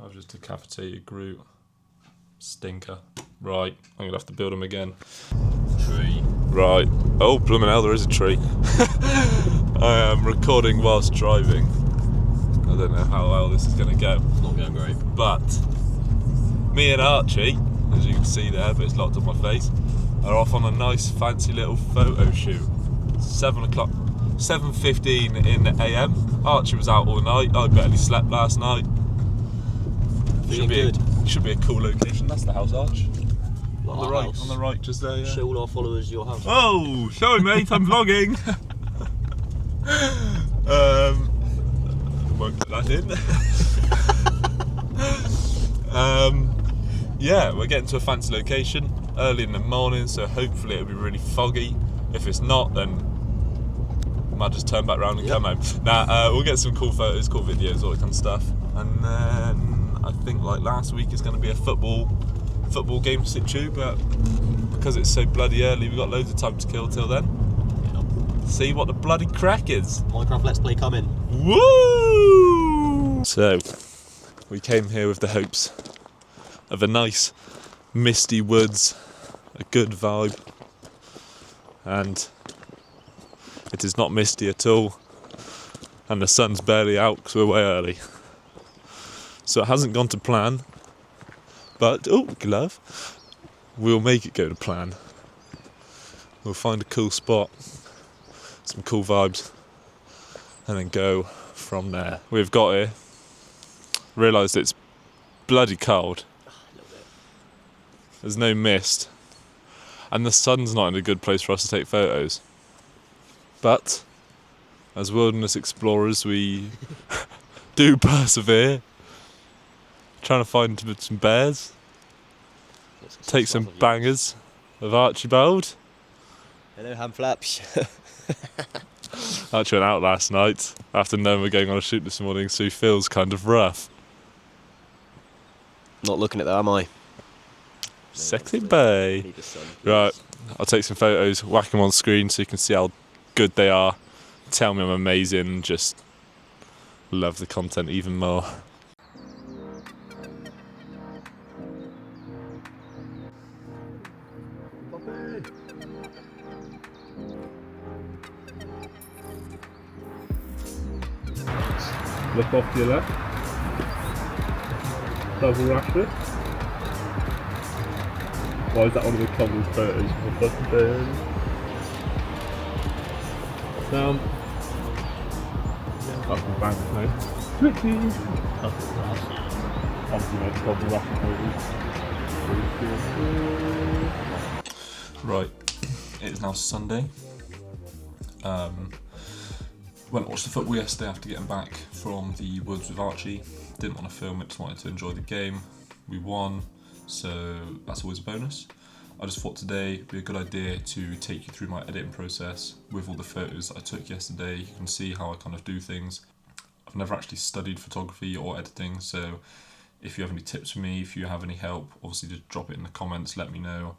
I've just decapitated Groot. Stinker. Right, I'm going to have to build him again. Tree. Right. Oh, blooming hell, there is a tree. I am recording whilst driving. I don't know how well this is going to go. It's not going great. But me and Archie, as you can see there, but it's locked on my face, are off on a nice fancy little photo shoot. 7 o'clock, 7:15 in the AM. Archie was out all night. I barely slept last night. Should be a cool location. That's the house, Arch. On the right, house. on the right, just there. Yeah. Show all our followers your house. Oh, sorry mate, I'm vlogging. Won't put that in. Yeah, we're getting to a fancy location early in the morning, so hopefully it'll be really foggy. If it's not, then I might just turn back around and come home. Nah, we'll get some cool photos, cool videos, all that kind of stuff. And then I think like last week is going to be a football game situ, but because it's so bloody early, we've got loads of time to kill till then. See what the bloody crack is. Minecraft Let's Play coming. Woo! So, we came here with the hopes of a nice misty woods, a good vibe, and it is not misty at all, and the sun's barely out because we're way early. So it hasn't gone to plan, but, oh, glove, we'll make it go to plan. We'll find a cool spot, some cool vibes, and then go from there. We've got here, realised it's bloody cold. There's no mist, and the sun's not in a good place for us to take photos. But, as wilderness explorers, we do persevere. Trying to find some bears, take some bangers of Archibald. Hello, ham flaps. Archie went out last night after knowing we're going on a shoot this morning, so he feels kind of rough. Not looking at that, am I? Sexy bae. Need the sun. Right, I'll take some photos, whack them on screen so you can see how good they are. Tell me I'm amazing, just love the content even more. Look off to your left. Double Rashford. Why is that one of the coolest photos of the fucking down. Fucking bang, mate. Switchy! Obviously, mate, double Rashford photos. Right, it is now Sunday. Went and watched the football yesterday after getting back from the woods with Archie. Didn't want to film it, just wanted to enjoy the game. We won, so that's always a bonus. I just thought today would be a good idea to take you through my editing process with all the photos that I took yesterday. You can see how I kind of do things. I've never actually studied photography or editing, so if you have any tips for me, if you have any help, obviously just drop it in the comments, let me know.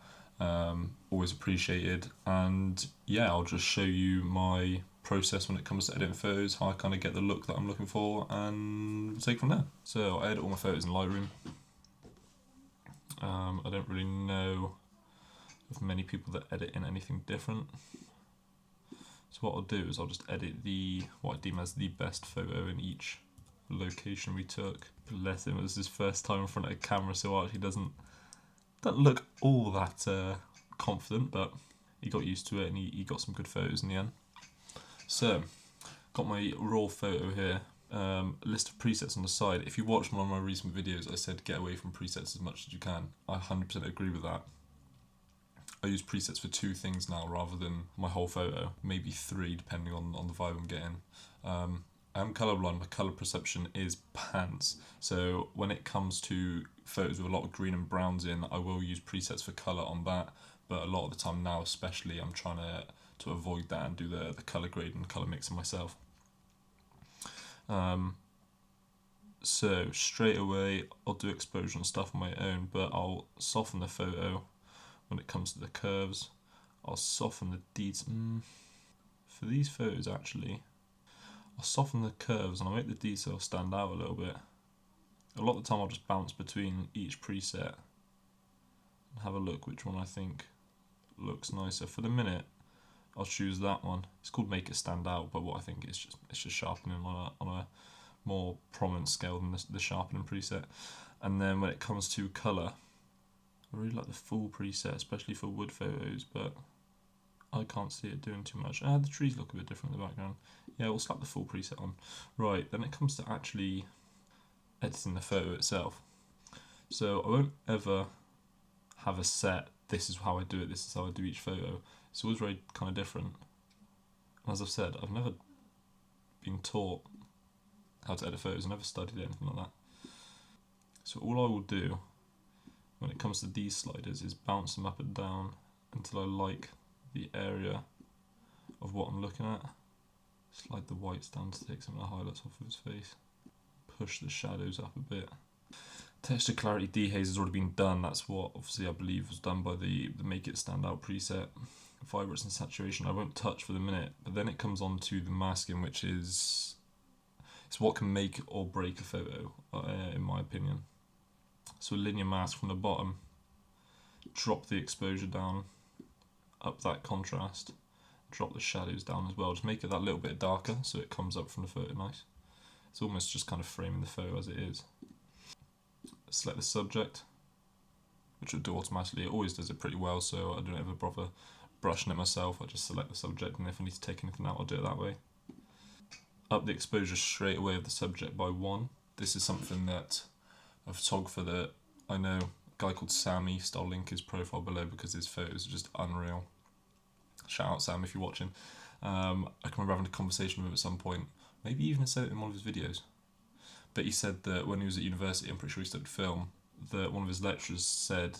Always appreciated. And yeah, I'll just show you my process when it comes to editing photos, how I kind of get the look that I'm looking for, and we'll take it from there. So I edit all my photos in Lightroom. I don't really know of many people that edit in anything different. So what I'll do is I'll just edit what I deem as the best photo in each location we took. Bless him, it was his first time in front of a camera, so Archie doesn't look all that confident, but he got used to it and he got some good photos in the end. So, got my raw photo here, a list of presets on the side. If you watched one of my recent videos, I said get away from presets as much as you can. I 100% agree with that. I use presets for 2 things now rather than my whole photo, maybe 3 depending on the vibe I'm getting. I am colourblind, my colour perception is pants. So when it comes to photos with a lot of green and browns in, I will use presets for colour on that, but a lot of the time now especially I'm trying to avoid that and do the colour grade and colour mixing myself. So straight away I'll do exposure and stuff on my own, but I'll soften the photo when it comes to the curves. I'll soften the details. For these photos actually, I'll soften the curves and I'll make the detail stand out a little bit. A lot of the time I'll just bounce between each preset and have a look which one I think looks nicer. For the minute, I'll choose that one. It's called Make It Stand Out, but what I think is just sharpening on a more prominent scale than the sharpening preset. And then when it comes to colour, I really like the full preset, especially for wood photos, but I can't see it doing too much. The trees look a bit different in the background. Yeah, we'll slap the full preset on. Right, then it comes to actually editing the photo itself. So I won't ever have a set, this is how I do it, this is how I do each photo. It's always very kind of different. And as I've said, I've never been taught how to edit photos, I've never studied anything like that. So all I will do when it comes to these sliders is bounce them up and down until I like the area of what I'm looking at. Slide the whites down to take some of the highlights off of his face. Push the shadows up a bit. Texture clarity dehaze has already been done. That's what obviously I believe was done by the Make It Stand Out preset. Vibrance and saturation I won't touch for the minute, but then it comes on to the masking, which is it's what can make or break a photo, in my opinion. So a linear mask from the bottom, drop the exposure down, up that contrast, drop the shadows down as well, just make it that little bit darker so it comes up from the photo nice. It's almost just kind of framing the photo as it is. Select the subject, which will do automatically. It always does it pretty well, so I don't ever bother brushing it myself. I just select the subject, and if I need to take anything out, I'll do it that way. Up the exposure straight away of the subject by 1. This is something that a photographer that I know, a guy called Sam East, I'll link his profile below because his photos are just unreal. Shout out Sam if you're watching. I can remember having a conversation with him at some point, maybe even said it in one of his videos. But he said that when he was at university, I'm pretty sure he studied film, that one of his lecturers said,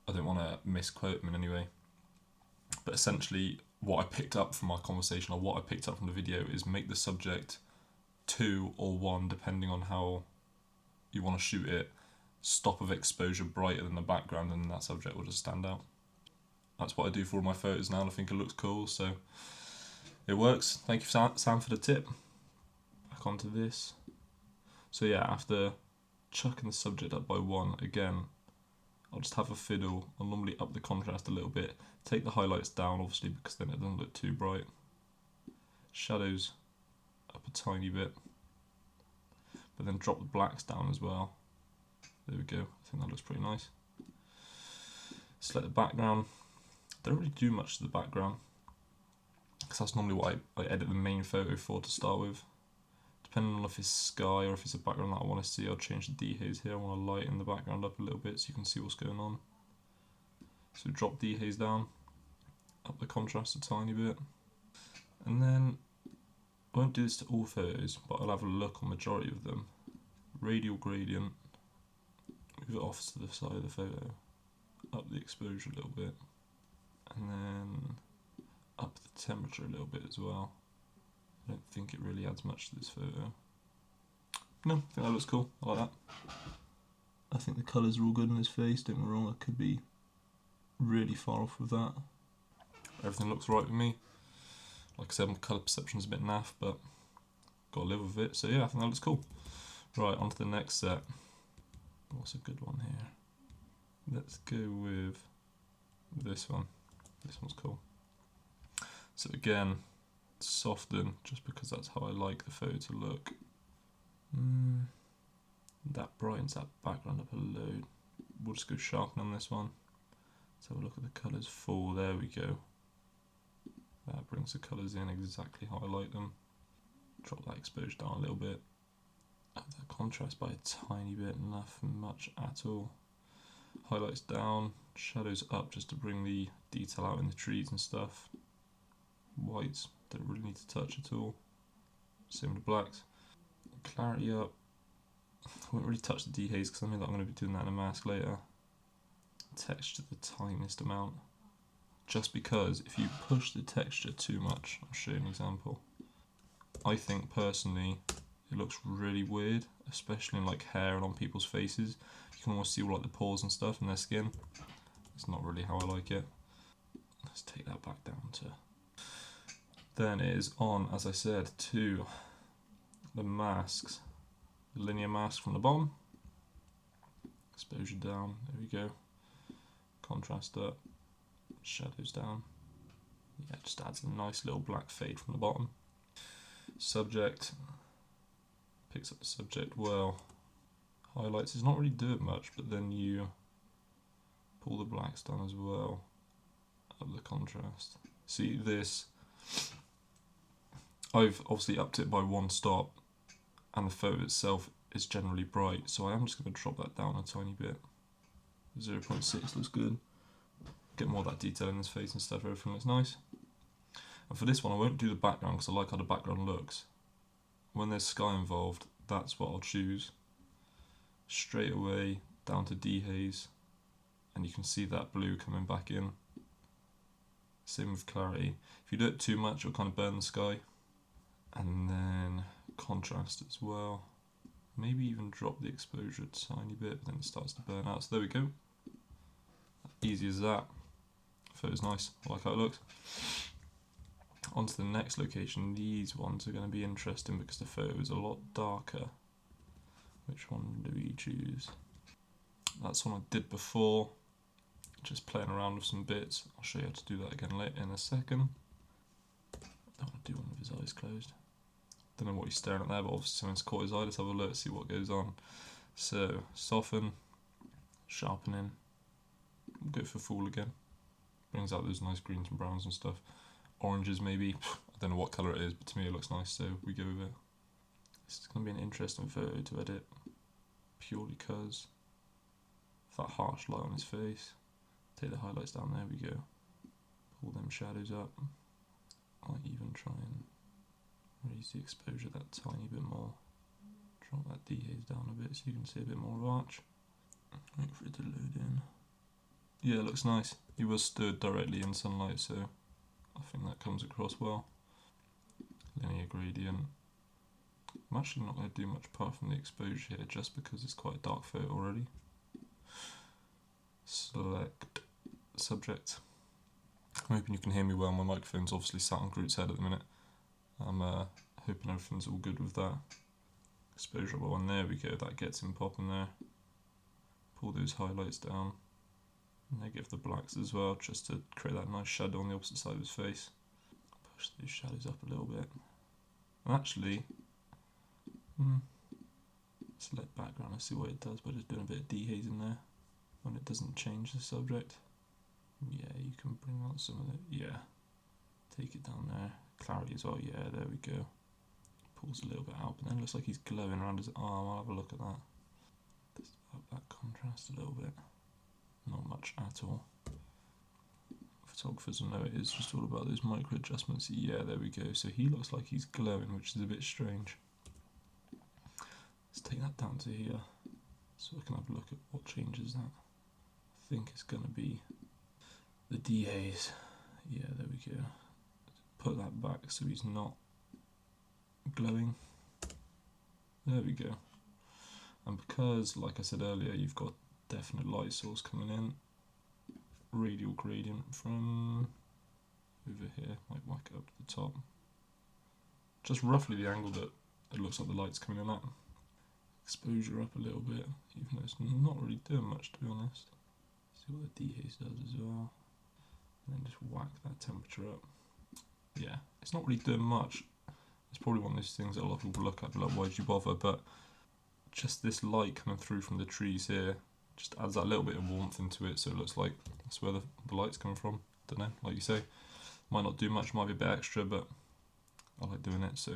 I don't want to misquote him in any way, but essentially what I picked up from our conversation, or what I picked up from the video, is make the subject 2 or 1 depending on how you want to shoot it, stop of exposure brighter than the background, and that subject will just stand out. That's what I do for all my photos now, and I think it looks cool, so it works. Thank you Sam for the tip. Back onto this. So yeah, after chucking the subject up by 1, again, I'll just have a fiddle. I'll normally up the contrast a little bit, take the highlights down obviously because then it doesn't look too bright. Shadows up a tiny bit, but then drop the blacks down as well. There we go, I think that looks pretty nice. Select the background. Don't really do much to the background because that's normally what I edit the main photo for to start with. Depending on if it's sky or if it's a background that I want to see, I'll change the dehaze here. I want to lighten the background up a little bit so you can see what's going on. So drop dehaze down, up the contrast a tiny bit, and then I won't do this to all photos, but I'll have a look on majority of them. Radial gradient, move it off to the side of the photo, up the exposure a little bit, and then up the temperature a little bit as well. I don't think it really adds much to this photo. No, I think that looks cool. I like that. I think the colours are all good in his face, don't get me wrong, I could be really far off with that. Everything looks right with me. Like I said, my colour perception is a bit naff, but gotta live with it. So yeah, I think that looks cool. Right, on to the next set. What's a good one here? Let's go with this one. This one's cool. So again, soften, just because that's how I like the photo to look. That brightens that background up a load. We'll just go sharpen on this one. Let's have a look at the colours full. There we go. That brings the colours in exactly how I like them. Drop that exposure down a little bit. Up that contrast by a tiny bit, nothing much at all. Highlights down, shadows up just to bring the detail out in the trees and stuff. Whites, don't really need to touch at all. Same with the blacks. Clarity up. I won't really touch the dehaze because I know that I'm going to be doing that in a mask later. Texture the tiniest amount. Just because if you push the texture too much, I'll show you an example. I think personally it looks really weird, especially in like hair and on people's faces. You can almost see all like the pores and stuff in their skin. It's not really how I like it. Let's take that back down to. Then it is on, as I said, to the masks. the linear mask from the bottom, exposure down, there we go, contrast up, shadows down. Yeah, just adds a nice little black fade from the bottom. Subject, picks up the subject well. Highlights is not really doing much, but then you pull the blacks down as well, up the contrast. See this, I've obviously upped it by one stop, and the photo itself is generally bright, so I am just going to drop that down a tiny bit. 0.6 looks good. Get more of that detail in his face and stuff, everything looks nice. And for this one I won't do the background because I like how the background looks. When there's sky involved, that's what I'll choose. Straight away down to dehaze, and you can see that blue coming back in. Same with clarity. If you do it too much, it'll kind of burn the sky. And then contrast as well. Maybe even drop the exposure a tiny bit, but then it starts to burn out. So there we go. Easy as that. Photo's nice. I like how it looks. On to the next location. These ones are going to be interesting because the photo is a lot darker. Which one do we choose? That's one I did before. Just playing around with some bits. I'll show you how to do that again later in a second. I want to do one with his eyes closed. Don't know what he's staring at there, but obviously someone's caught his eye. Let's have a look, see what goes on. So, soften, sharpening, go for full again. Brings out those nice greens and browns and stuff. Oranges maybe, I don't know what colour it is, but to me it looks nice, so we go with it. This is going to be an interesting photo to edit, purely because of that harsh light on his face. Take the highlights down, there we go. Pull them shadows up. I'll even try and raise the exposure that tiny bit more. Drop that dehaze down a bit so you can see a bit more of Arch. Wait for it to load in. Yeah, it looks nice. He was stood directly in sunlight, so I think that comes across well. Linear gradient. I'm actually not going to do much apart from the exposure here, just because it's quite a dark photo already. Select subject. I'm hoping you can hear me well. My microphone's obviously sat on Groot's head at the minute. I'm hoping everything's all good with that. Exposure well, and there we go, that gets him popping there. Pull those highlights down. Negative the blacks as well, just to create that nice shadow on the opposite side of his face. Push those shadows up a little bit. And actually, select background and see what it does by just doing a bit of dehaze in there when it doesn't change the subject. Yeah, you can bring out some of it. Yeah, take it down there. Clarity as well. Yeah, there we go. Pulls a little bit out, but then it looks like he's glowing around his arm. I'll have a look at that. Just up that contrast a little bit. Not much at all. Photographers will know it is just all about those micro adjustments. Yeah, there we go. So he looks like he's glowing, which is a bit strange. Let's take that down to here so I can have a look at what changes that. I think it's going to be the dehaze. Yeah, there we go. Put that back so he's not glowing. There we go. And because, like I said earlier, you've got definite light source coming in, radial gradient from over here, might whack it up to the top. Just roughly the angle that it looks like the light's coming in at. Exposure up a little bit, even though it's not really doing much, to be honest. See what the dehaze does as well. And then just whack that temperature up. Yeah, it's not really doing much. It's probably one of those things that a lot of people look at and be like, why'd you bother? But just this light coming through from the trees here just adds that little bit of warmth into it, so it looks like that's where the light's coming from. Don't know, like you say, might not do much, might be a bit extra, but I like doing it, so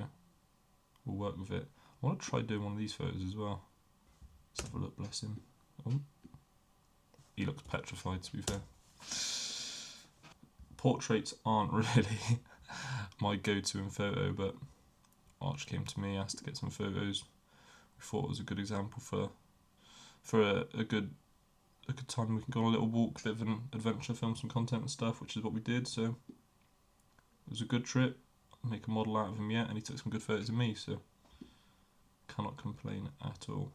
we'll work with it. I want to try doing one of these photos as well. Let's have a look, bless him. Oh, he looks petrified, to be fair. Portraits aren't really my go-to in photo, but Arch came to me, asked to get some photos. We thought it was a good example for a good time. We can go on a little walk, a bit of an adventure, film some content and stuff, which is what we did. So it was a good trip. Make a model out of him yet, and he took some good photos of me, so cannot complain at all.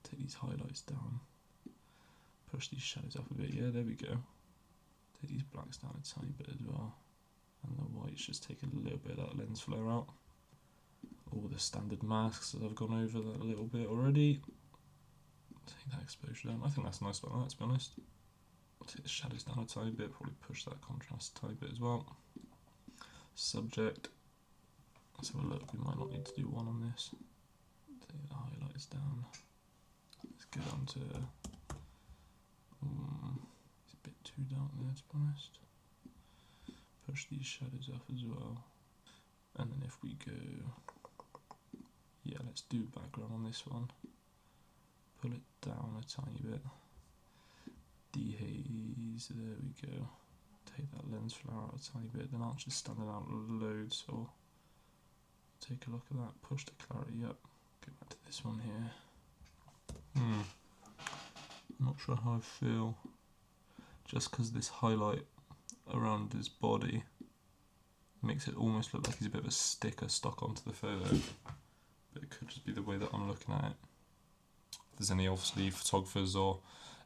Take these highlights down, push these shadows up a bit. Yeah, there we go. Take these blacks down a tiny bit as well, and the whites just take a little bit of that lens flare out. all the standard masks that I've gone over that a little bit already. Take that exposure down. I think that's nice like that, to be honest. Take the shadows down a tiny bit, probably push that contrast a tiny bit as well. Subject. Let's have a look, we might not need to do one on this. Take the highlights down. Let's get on to... it's a bit too dark there, to be honest. Push these shadows up as well. And then if we go... yeah, let's do background on this one. Pull it down a tiny bit. Dehaze, there we go. Take that lens flare out a tiny bit, then Archie's standing out loads, so take a look at that, push the clarity up. Go back to this one here. I'm not sure how I feel. Just because this highlight around his body makes it almost look like he's a bit of a sticker stuck onto the photo. But it could just be the way that I'm looking at it. If there's any obviously photographers or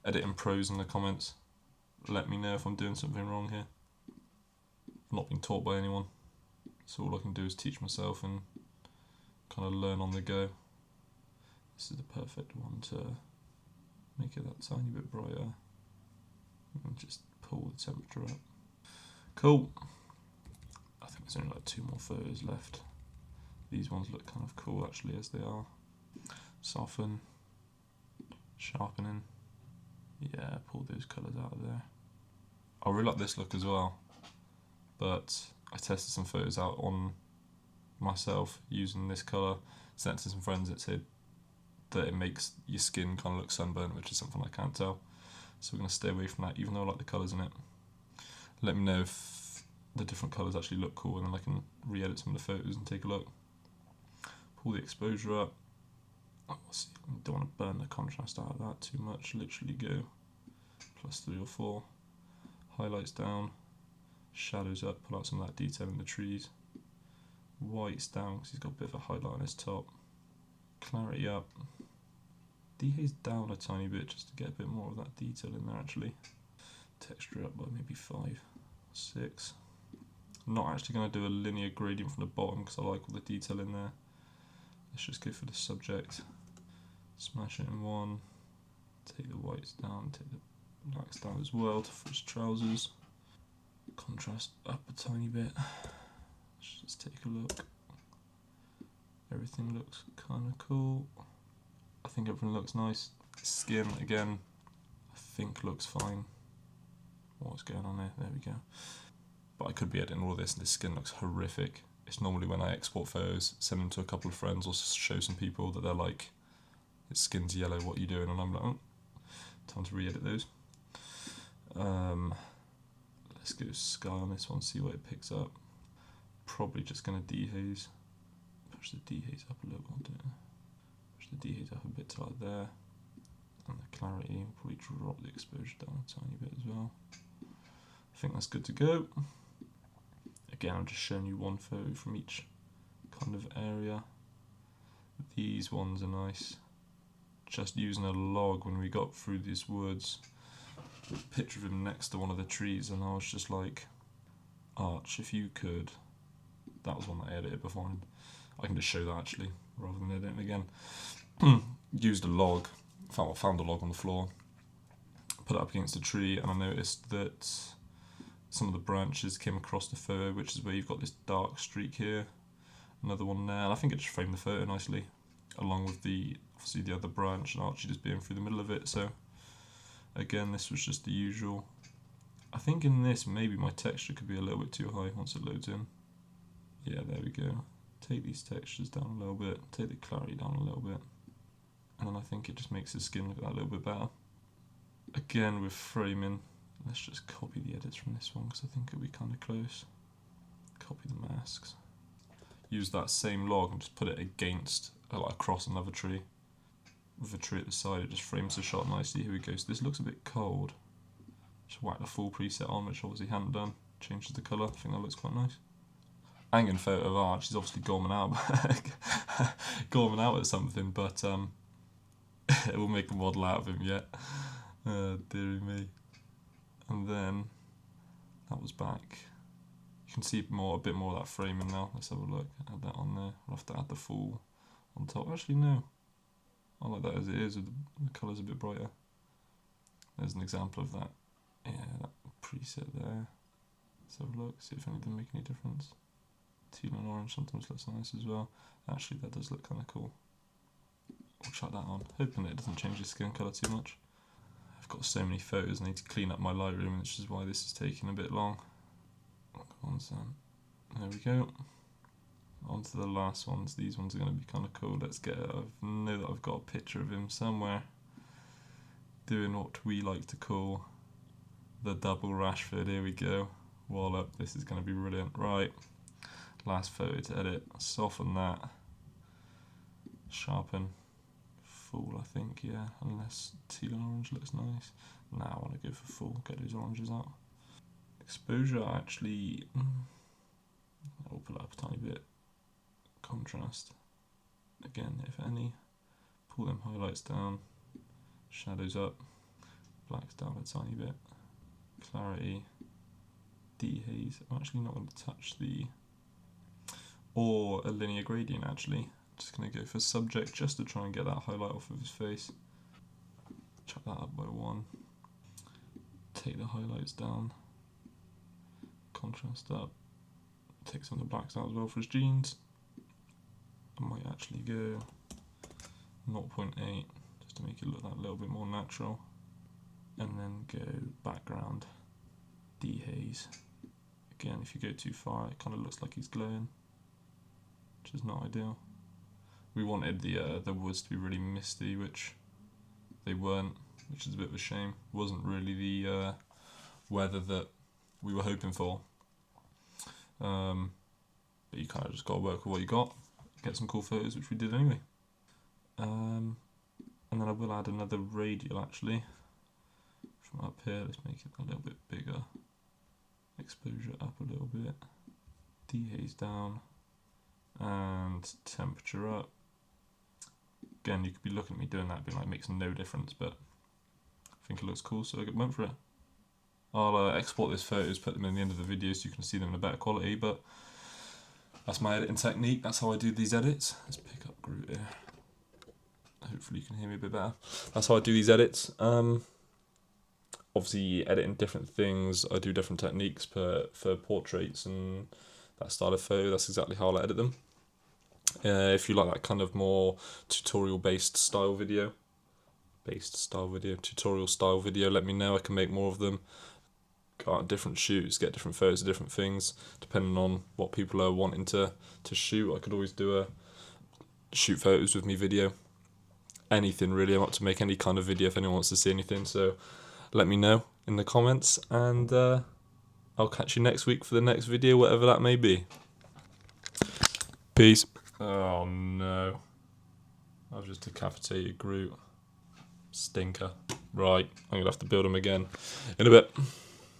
editing pros in the comments, let me know if I'm doing something wrong here. I've not been taught by anyone, so all I can do is teach myself and kind of learn on the go. This is the perfect one to make it that tiny bit brighter and just pull the temperature up. Cool. I think there's only like 2 more photos left. These ones look kind of cool actually as they are. Soften, sharpening. Yeah, pull those colours out of there. I really like this look as well, but I tested some photos out on myself using this colour, sent it to some friends that said that it makes your skin kind of look sunburnt, which is something I can't tell. So we're going to stay away from that, even though I like the colours in it. Let me know if the different colours actually look cool, and then I can re-edit some of the photos and take a look. Pull the exposure up. Oh, see, I don't want to burn the contrast out of that too much. Literally go +3 or 4. Highlights down. Shadows up. Pull out some of that detail in the trees. Whites down because he's got a bit of a highlight on his top. Clarity up. Dehaze down a tiny bit just to get a bit more of that detail in there actually. Texture up by maybe 5, 6. I'm not actually going to do a linear gradient from the bottom because I like all the detail in there. Let's just go for the subject. Smash it in 1. Take the whites down, take the blacks down as well for his trousers. Contrast up a tiny bit. Let's just take a look. Everything looks kind of cool. I think everything looks nice. Skin, again, I think looks fine. What's going on there? There we go. But I could be editing all of this and this skin looks horrific. It's normally when I export photos, send them to a couple of friends or show some people that they're like, his skin's yellow, what are you doing? And I'm like, oh, time to re-edit those. Let's go sky on this one, see what it picks up. Probably just going to dehaze. Push the dehaze up a little bit. Push the dehaze up a bit to like there. And the clarity, will probably drop the exposure down a tiny bit as well. I think that's good to go. Again, I'm just showing you one photo from each kind of area. These ones are nice. Just using a log when we got through these woods. A picture of him next to one of the trees, and I was just like, Arch, if you could. That was one that I edited before. I can just show that actually, rather than editing again. Used a log, found a log on the floor, put it up against a tree, and I noticed that some of the branches came across the photo, which is where you've got this dark streak here, another one there, and I think it just framed the photo nicely, along with obviously the other branch and Archie just being through the middle of it. So again, this was just the usual. I think in this maybe my texture could be a little bit too high once it loads in. Yeah, there we go. Take these textures down a little bit, take the clarity down a little bit, and then I think it just makes his skin look that little bit better. Again with framing, let's just copy the edits from this one because I think it'll be kind of close. Copy the masks. Use that same log and just put it against, like across another tree. With a tree at the side, it just frames the shot nicely. Here we go. So this looks a bit cold. Just whack the full preset on, which obviously hadn't done. Changes the colour. I think that looks quite nice. Hanging photo of Arch. He's obviously gorming out at something, but it will make a model out of him yet. Dearie me. And then that was back. You can see a bit more of that framing now. Let's have a look. Add that on there. I'll have to add the full on top. Actually, no. I like that as it is, with the colours a bit brighter. There's an example of that. Yeah, that preset there. Let's have a look, see if any of them make any difference. Teal and orange sometimes looks nice as well. Actually, that does look kind of cool. I'll chuck that on, hoping it doesn't change the skin colour too much. I've got so many photos, I need to clean up my Lightroom, which is why this is taking a bit long. There we go. On to the last ones. These ones are going to be kind of cool. Let's get it. I know that I've got a picture of him somewhere doing what we like to call the double Rashford. Here we go. Wallop. This is going to be brilliant. Right. Last photo to edit. Soften that. Sharpen. Full, I think, yeah. Unless teal and orange looks nice. Now I want to go for full. Get those oranges out. Exposure, actually. I'll pull it up a tiny bit. Contrast. Again, if any. Pull them highlights down. Shadows up. Blacks down a tiny bit. Clarity. Dehaze. I'm actually not going to touch the. Or a linear gradient, actually. Just going to go for subject just to try and get that highlight off of his face. Chuck that up by 1. Take the highlights down. Contrast up. Take some of the blacks out as well for his jeans. I might actually go 0.8 just to make it look that little bit more natural. And then go background, dehaze. Again, if you go too far, it kind of looks like he's glowing, which is not ideal. We wanted the woods to be really misty, which they weren't, which is a bit of a shame. It wasn't really the weather that we were hoping for. But you kind of just got to work with what you got, get some cool photos, which we did anyway. And then I will add another radial actually from up here. Let's make it a little bit bigger. Exposure up a little bit. Dehaze down. And temperature up. Again, you could be looking at me doing that, being like, makes no difference, but I think it looks cool, so I went for it. I'll export these photos, put them in the end of the video so you can see them in a better quality, but that's my editing technique, that's how I do these edits. Let's pick up Groot here. Hopefully you can hear me a bit better. That's how I do these edits. Obviously editing different things, I do different techniques for portraits and that style of photo, that's exactly how I edit them. If you like that kind of more tutorial based style video, tutorial style video, let me know, I can make more of them. Go out on different shoots, get different photos of different things, depending on what people are wanting to shoot. I could always do a shoot photos with me video. Anything really, I'm up to make any kind of video if anyone wants to see anything, so let me know in the comments, and I'll catch you next week for the next video, whatever that may be. Peace. Oh no. I've just decapitated Groot. Stinker. Right, I'm going to have to build him again in a bit.